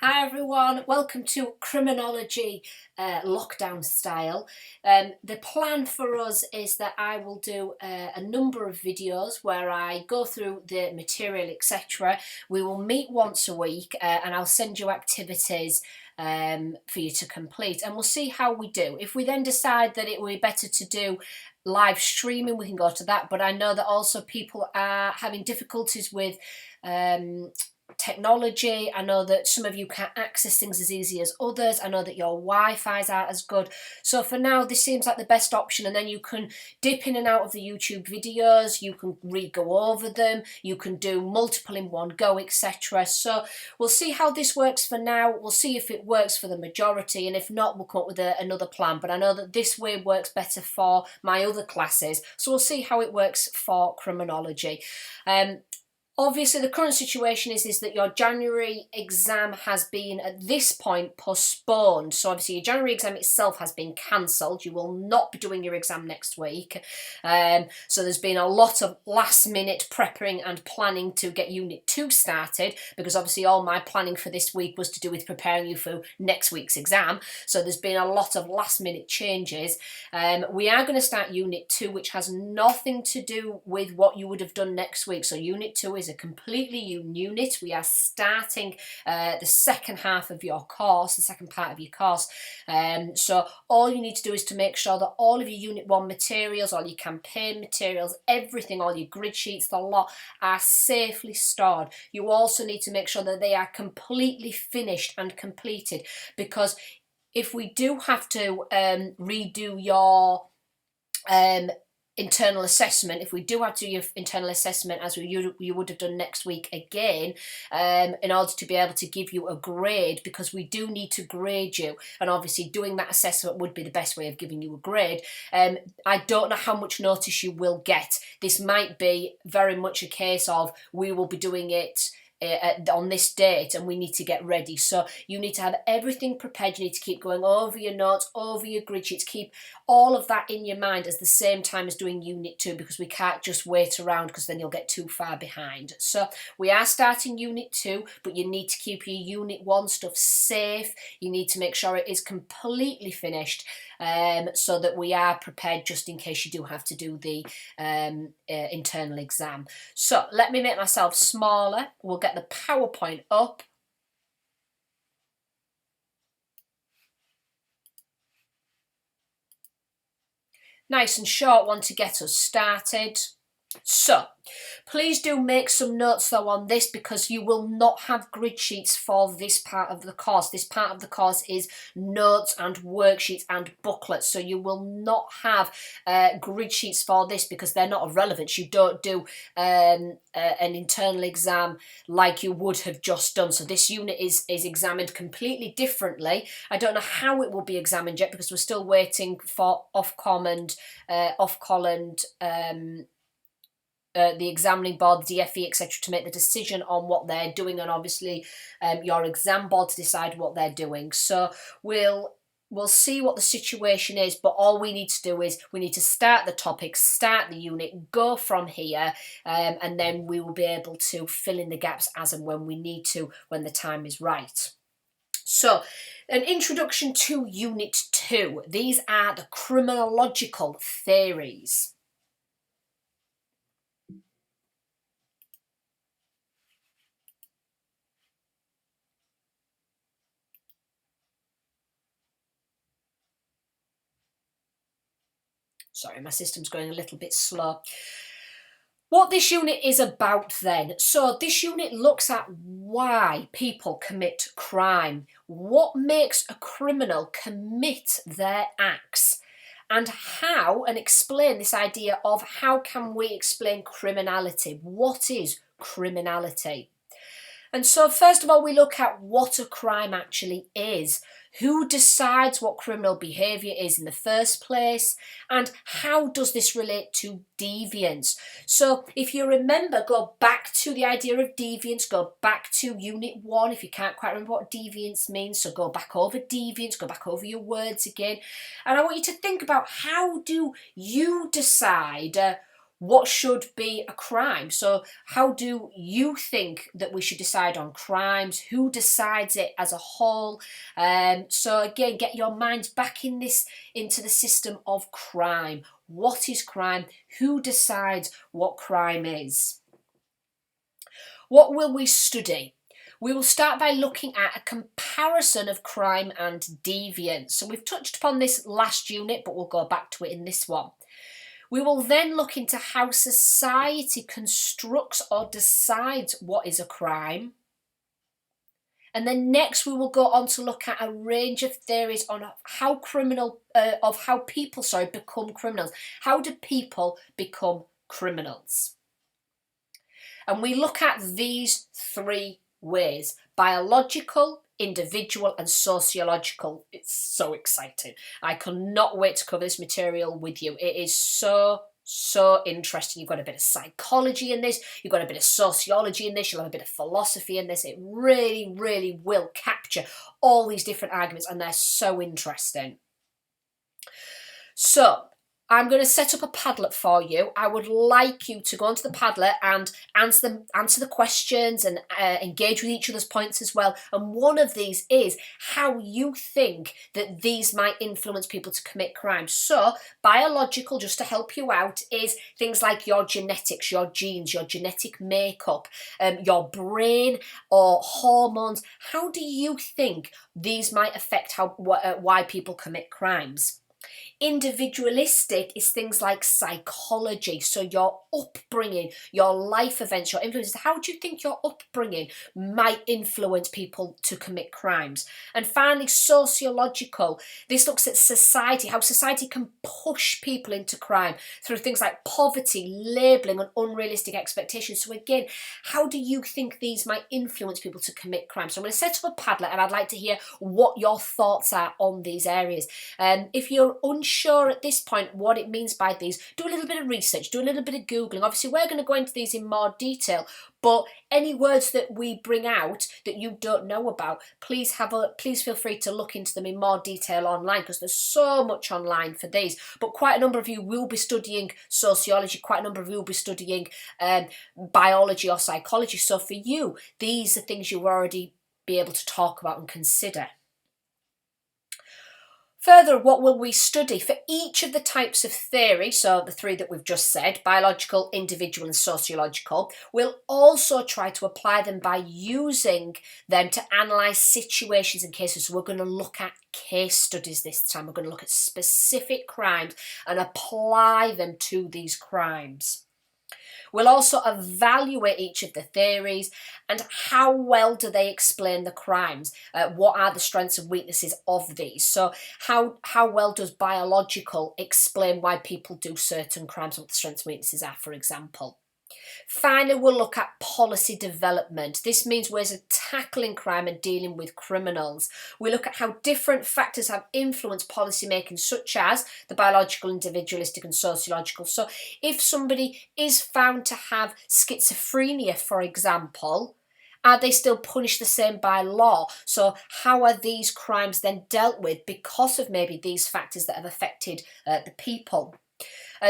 Hi everyone, welcome to Criminology lockdown style. The plan for us is that I will do a number of videos where I go through the material, etc. We will meet once a week and I'll send you activities for you to complete, and we'll see how we do. If we then decide that it would be better to do live streaming, we can go to that, but I know that also people are having difficulties with technology. I know that some of you can't access things as easy as others. I know that your Wi-Fi's aren't as good. So for now, this seems like the best option, and then you can dip in and out of the YouTube videos, you can re-go over them, you can do multiple in one go, etc. So we'll see how this works for now. We'll see if it works for the majority, and if not, we'll come up with another plan. But I know that this way works better for my other classes, so we'll see how it works for criminology. Obviously, the current situation is that your January exam has been, at this point, postponed. So obviously your January exam itself has been cancelled. You will not be doing your exam next week. So there's been a lot of last minute prepping and planning to get Unit 2 started, because obviously all my planning for this week was to do with preparing you for next week's exam. So there's been a lot of last minute changes. We are going to start Unit 2, which has nothing to do with what you would have done next week. So Unit 2 is a completely new unit. We are starting the second half of your course, the second part of your course. So all you need to do is to make sure that all of your Unit 1 materials, all your campaign materials, everything, all your grid sheets, the lot, are safely stored. You also need to make sure that they are completely finished and completed, because if we do have to redo your internal assessment, if we do have to do your internal assessment as you would have done next week again, in order to be able to give you a grade, because we do need to grade you, and obviously doing that assessment would be the best way of giving you a grade. I don't know how much notice you will get. This might be very much a case of we will be doing it on this date and we need to get ready. So you need to have everything prepared. You need to keep going over your notes, over your grid sheets, keep all of that in your mind at the same time as doing Unit 2, because we can't just wait around, because then you'll get too far behind. So we are starting Unit 2, but you need to keep your Unit 1 stuff safe. You need to make sure it is completely finished, so that we are prepared just in case you do have to do the internal exam. So let me make myself smaller. We'll get the PowerPoint up. Nice and short one to get us started. So please do make some notes though on this, because you will not have grid sheets for this part of the course. This part of the course is notes and worksheets and booklets, so you will not have grid sheets for this, because they're not of relevance. You don't do an internal exam like you would have just done. So this unit is examined completely differently. I don't know how it will be examined yet, because we're still waiting for Ofcom and the examining board, the DFE, etc., to make the decision on what they're doing, and obviously your exam board to decide what they're doing. So we'll see what the situation is, but all we need to do is we need to start the topic, start the unit, go from here, and then we will be able to fill in the gaps as and when we need to, when the time is right. So, an introduction to Unit 2. These are the criminological theories. Sorry, my system's going a little bit slow. What this unit is about then. So this unit looks at why people commit crime. What makes a criminal commit their acts? And how, and explain this idea of how can we explain criminality? What is criminality? And so first of all, we look at what a crime actually is. Who decides what criminal behaviour is in the first place? And how does this relate to deviance? So if you remember, go back to the idea of deviance, go back to Unit 1 if you can't quite remember what deviance means. So go back over deviance, go back over your words again. And I want you to think about, how do you decide what should be a crime? So how do you think that we should decide on crimes? Who decides it as a whole? So again, get your minds back into the system of crime. What is crime? Who decides what crime is? What will we study? We will start by looking at a comparison of crime and deviance. So we've touched upon this last unit, but we'll go back to it in this one. We will then look into how society constructs or decides what is a crime. And then next we will go on to look at a range of theories on how people become criminals. How do people become criminals? And we look at these three ways: biological, individual and sociological. It's so exciting. I cannot wait to cover this material with you. It is so interesting. You've got a bit of psychology in this, you've got a bit of sociology in this, you'll have a bit of philosophy in this. It really will capture all these different arguments, and they're so interesting. So I'm going to set up a Padlet for you. I would like you to go onto the Padlet and answer the questions and engage with each other's points as well. And one of these is how you think that these might influence people to commit crimes. So biological, just to help you out, is things like your genetics, your genes, your genetic makeup, your brain or hormones. How do you think these might affect why people commit crimes? Individualistic is things like psychology, so your upbringing, your life events, your influences. How do you think your upbringing might influence people to commit crimes? And finally, sociological. This looks at society, how society can push people into crime through things like poverty, labelling and unrealistic expectations. So again, how do you think these might influence people to commit crime? So I'm going to set up a Padlet and I'd like to hear what your thoughts are on these areas. If you're unsure at this point what it means by these, do a little bit of research, do a little bit of Googling. Obviously, we're going to go into these in more detail, but any words that we bring out that you don't know about, please feel free to look into them in more detail online, because there's so much online for these. But quite a number of you will be studying sociology, quite a number of you will be studying biology or psychology. So for you, these are things you'll already be able to talk about and consider. Further, what will we study? For each of the types of theory, so the three that we've just said, biological, individual and sociological, we'll also try to apply them by using them to analyse situations and cases. So we're going to look at case studies this time. We're going to look at specific crimes and apply them to these crimes. We'll also evaluate each of the theories and how well do they explain the crimes. What are the strengths and weaknesses of these? So how well does biological explain why people do certain crimes, what the strengths and weaknesses are, for example. Finally, we'll look at policy development. This means ways of tackling crime and dealing with criminals. We look at how different factors have influenced policy making, such as the biological, individualistic and sociological. So if somebody is found to have schizophrenia, for example, are they still punished the same by law? So how are these crimes then dealt with because of maybe these factors that have affected the people?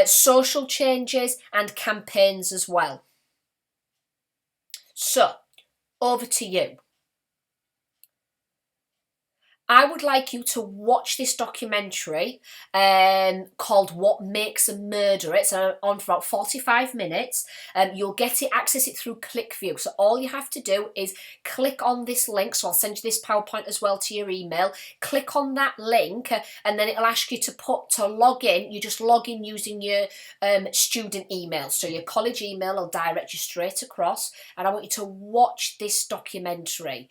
Social changes and campaigns as well. So, over to you. I would like you to watch this documentary called What Makes a Murderer. It's on for about 45 minutes. You'll access it through ClickView. So all you have to do is click on this link. So I'll send you this PowerPoint as well to your email. Click on that link and then it'll ask you to log in. You just log in using your student email. So your college email will direct you straight across. And I want you to watch this documentary.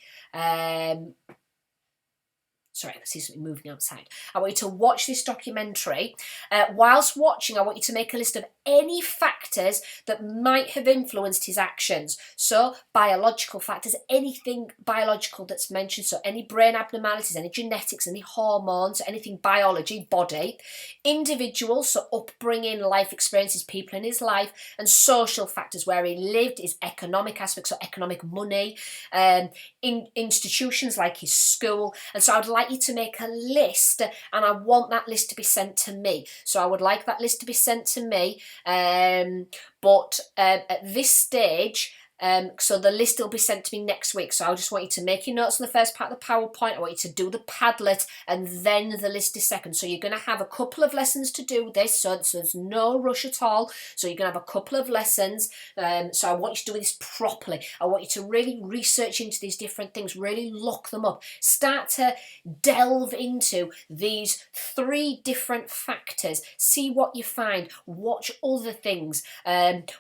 Sorry, I can see something moving outside. I want you to watch this documentary. Whilst watching, I want you to make a list of any factors that might have influenced his actions. So, biological factors, anything biological that's mentioned. So, any brain abnormalities, any genetics, any hormones, anything biology, body. Individual, so upbringing, life experiences, people in his life. And social factors, where he lived, his economic aspects, so economic money. In institutions like his school. And so, I'd like like you to make a list, and I want that list to be sent to me. So I would like that list to be sent to me, but at this stage, so the list will be sent to me next week. So I just want you to make your notes on the first part of the PowerPoint. I want you to do the Padlet, and then the list is second. So you're going to have a couple of lessons to do this, so there's no rush at all. So you're going to have a couple of lessons. So I want you to do this properly. I want you to really research into these different things, really look them up. Start to delve into these 3 different factors. See what you find. Watch other things.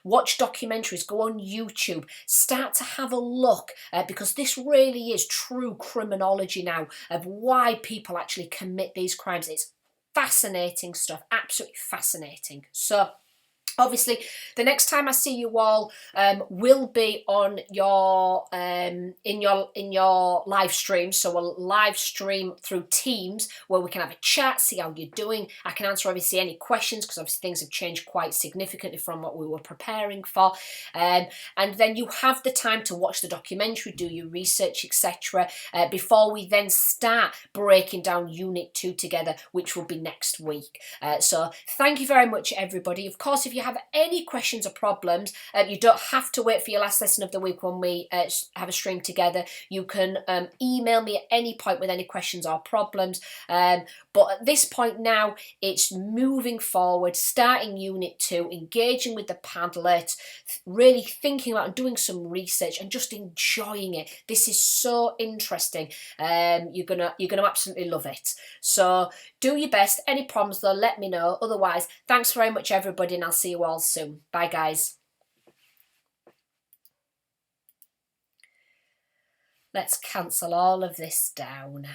Watch documentaries. Go on YouTube. Start to have a look, because this really is true criminology now of why people actually commit these crimes. It's fascinating stuff, absolutely fascinating. So obviously, the next time I see you all will be on your in your live stream. So we'll live stream through Teams where we can have a chat, see how you're doing. I can answer obviously any questions because obviously things have changed quite significantly from what we were preparing for. And then you have the time to watch the documentary, do your research, etc. Before we then start breaking down Unit 2 together, which will be next week. So thank you very much, everybody. Of course, if you have any questions or problems, you don't have to wait for your last lesson of the week when we have a stream together. You can email me at any point with any questions or problems. But at this point now, it's moving forward, starting Unit 2, engaging with the Padlet, really thinking about and doing some research and just enjoying it. This is so interesting. You're gonna absolutely love it. So do your best. Any problems though, let me know. Otherwise, thanks very much everybody, and I'll see you all soon. Bye guys. Let's cancel all of this down.